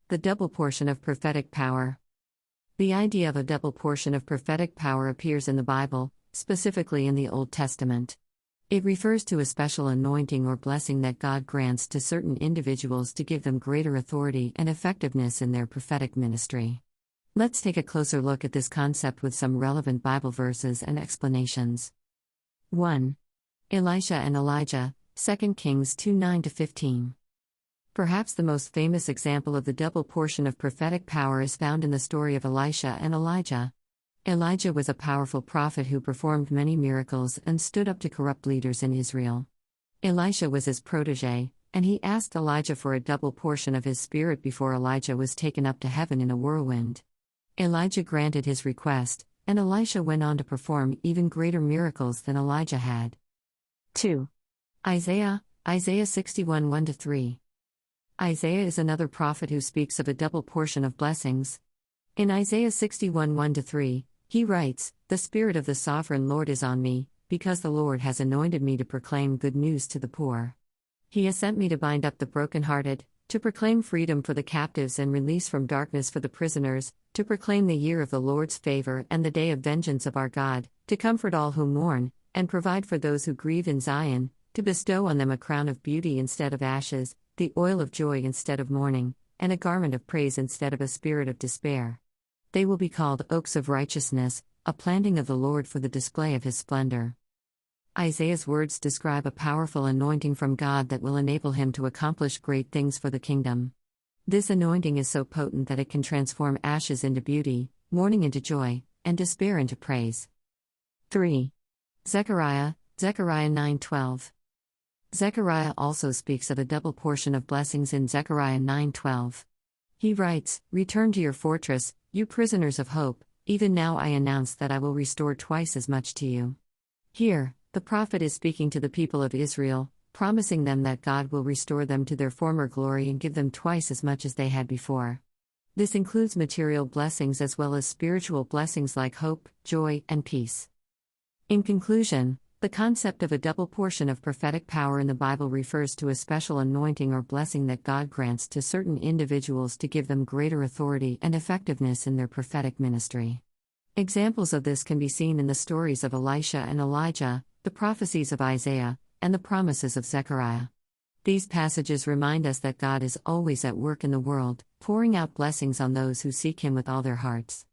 The double portion of prophetic power. The idea of a double portion of prophetic power appears in the Bible, specifically in the Old Testament. It refers to a special anointing or blessing that God grants to certain individuals to give them greater authority and effectiveness in their prophetic ministry. Let's take a closer look at this concept with some relevant Bible verses and explanations. 1. Elisha and Elijah, 2 Kings 2:9-15. Perhaps the most famous example of the double portion of prophetic power is found in the story of Elisha and Elijah. Elijah was a powerful prophet who performed many miracles and stood up to corrupt leaders in Israel. Elisha was his protege, and he asked Elijah for a double portion of his spirit before Elijah was taken up to heaven in a whirlwind. Elijah granted his request, and Elisha went on to perform even greater miracles than Elijah had. 2. Isaiah 61:1-3. Isaiah is another prophet who speaks of a double portion of blessings. In Isaiah 61:1-3, he writes, "The Spirit of the Sovereign Lord is on me, because the Lord has anointed me to proclaim good news to the poor. He has sent me to bind up the brokenhearted, to proclaim freedom for the captives and release from darkness for the prisoners, to proclaim the year of the Lord's favor and the day of vengeance of our God, to comfort all who mourn, and provide for those who grieve in Zion, to bestow on them a crown of beauty instead of ashes, the oil of joy instead of mourning, and a garment of praise instead of a spirit of despair. They will be called oaks of righteousness, a planting of the Lord for the display of his splendor." Isaiah's words describe a powerful anointing from God that will enable him to accomplish great things for the kingdom. This anointing is so potent that it can transform ashes into beauty, mourning into joy, and despair into praise. 3. Zechariah 9:12. Zechariah also speaks of a double portion of blessings in Zechariah 9:12. He writes, "Return to your fortress, you prisoners of hope, even now I announce that I will restore twice as much to you." Here, the prophet is speaking to the people of Israel, promising them that God will restore them to their former glory and give them twice as much as they had before. This includes material blessings as well as spiritual blessings like hope, joy, and peace. In conclusion, the concept of a double portion of prophetic power in the Bible refers to a special anointing or blessing that God grants to certain individuals to give them greater authority and effectiveness in their prophetic ministry. Examples of this can be seen in the stories of Elisha and Elijah, the prophecies of Isaiah, and the promises of Zechariah. These passages remind us that God is always at work in the world, pouring out blessings on those who seek Him with all their hearts.